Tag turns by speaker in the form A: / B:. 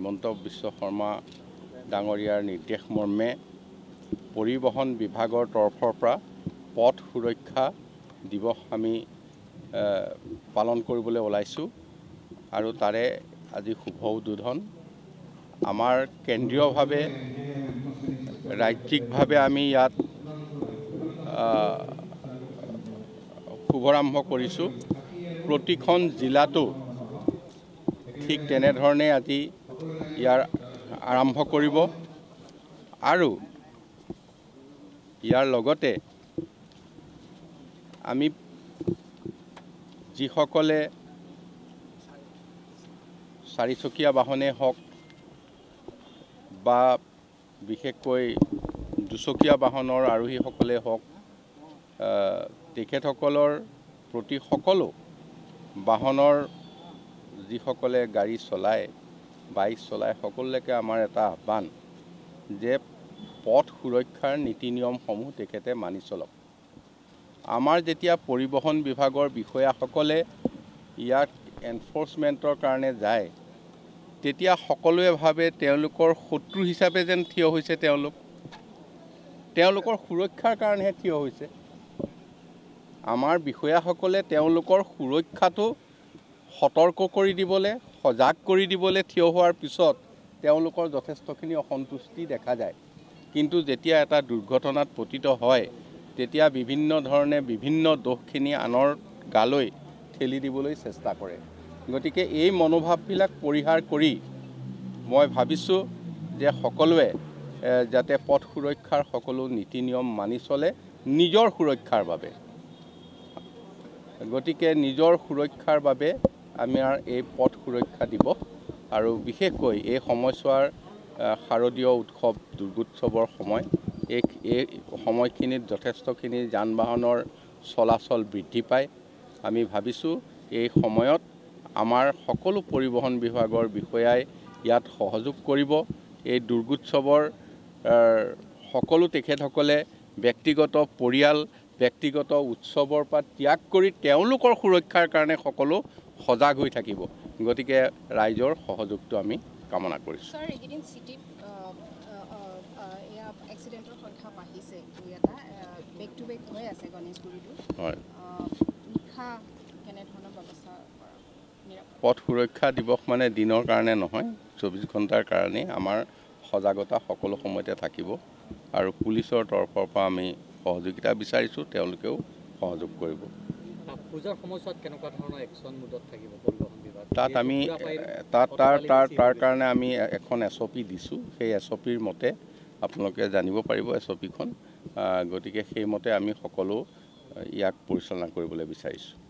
A: হিমন্ত বিশ্ব শৰ্মা ডাঙৰীয়াৰ নিৰ্দেশ মৰ্মে পৰিবহণ বিভাগৰ তৰফৰ পৰা পথ সুৰক্ষা দিৱস আমি পালন কৰিবলৈ ওলাইছোঁ আৰু তাৰে আজি শুভ উদ্বোধন আমাৰ কেন্দ্ৰীয়ভাৱে ৰাজ্যিকভাৱে আমি ইয়াত শুভাৰম্ভ কৰিছোঁ প্ৰতিখন জিলাতো ঠিক তেনেধৰণে আজি ইয়াৰ আৰম্ভ কৰিব আৰু ইয়াৰ লগতে আমি যিসকলে চাৰিচকীয়া বাহনে হওক বা বিশেষকৈ দুচকীয়া বাহনৰ আৰোহীসকলে হওক তেখেতসকলৰ প্ৰতি সকলো বাহনৰ যিসকলে গাড়ী চলায় বাইক চলায় সকলোলৈকে আমাৰ এটা আহ্বান যে পথ সুৰক্ষাৰ নীতি নিয়মসমূহ তেখেতে মানি চলক আমাৰ যেতিয়া পৰিবহণ বিভাগৰ বিষয়াসকলে ইয়াক এনফৰ্চমেণ্টৰ কাৰণে যায় তেতিয়া সকলোৱে ভাবে তেওঁলোকৰ শত্ৰু হিচাপে যেন থিয় হৈছে তেওঁলোকৰ সুৰক্ষাৰ কাৰণেহে থিয় হৈছে আমাৰ বিষয়াসকলে তেওঁলোকৰ সুৰক্ষাটো সতৰ্ক কৰি দিবলৈ সজাগ কৰি দিবলৈ থিয় হোৱাৰ পিছত তেওঁলোকৰ যথেষ্টখিনি অসন্তুষ্টি দেখা যায় কিন্তু যেতিয়া এটা দুৰ্ঘটনাত পতিত হয় তেতিয়া বিভিন্ন ধৰণে বিভিন্ন দোষখিনি আনৰ গালৈ ঠেলি দিবলৈ চেষ্টা কৰে গতিকে এই মনোভাৱবিলাক পৰিহাৰ কৰি মই ভাবিছোঁ যে সকলোৱে যাতে পথ সুৰক্ষাৰ সকলো নীতি নিয়ম মানি চলে নিজৰ সুৰক্ষাৰ বাবে গতিকে নিজৰ সুৰক্ষাৰ বাবে আমাৰ এই পথ সুৰক্ষা দিৱস আৰু বিশেষকৈ এই সময়ছোৱাৰ শাৰদীয় উৎসৱ দুৰ্গোৎসৱৰ সময় এই সময়খিনিত যথেষ্টখিনি যান বাহনৰ চলাচল বৃদ্ধি পায় আমি ভাবিছোঁ এই সময়ত আমাৰ সকলো পৰিবহণ বিভাগৰ বিষয়াই ইয়াত সহযোগ কৰিব এই দুৰ্গোৎসৱৰ সকলো তেখেতসকলে ব্যক্তিগত পৰিয়াল ব্যক্তিগত উৎসৱৰ পৰা ত্যাগ কৰি তেওঁলোকৰ সুৰক্ষাৰ কাৰণে সকলো সজাগ হৈ থাকিব গতিকে ৰাইজৰ সহযোগটো আমি কামনা কৰিছোঁ
B: স্যাৰ এদিন সিটিত এক্সিডেন্টৰ সংখ্যা বাঢ়িছে এটা বেক টু বেক হৈ আছে গণেশগুৰিটো
A: হয়
B: নিশা কেনে ধৰণৰ ব্যৱস্থা
A: পথ সুৰক্ষা দিৱস মানে দিনৰ কাৰণে নহয় 24 ঘণ্টাৰ কাৰণে আমাৰ সজাগতা সকলো সময়তে থাকিব আৰু পুলিচৰ তৰফৰ পৰা আমি সহযোগিতা বিচাৰিছোঁ তেওঁলোকেও সহযোগ কৰিব
C: পূজাৰ সময়ছোৱাত কেনেকুৱা ধৰণৰ একশ্যন মুডত থাকিব পৰিবহণ বিভাগ
A: তাত আমি তাৰ কাৰণে আমি এখন SOP দিছোঁ সেই SOPৰ মতে আপোনালোকে জানিব পাৰিব SOPখন গতিকে সেইমতে আমি সকলো ইয়াক পৰিচালনা কৰিবলৈ বিচাৰিছোঁ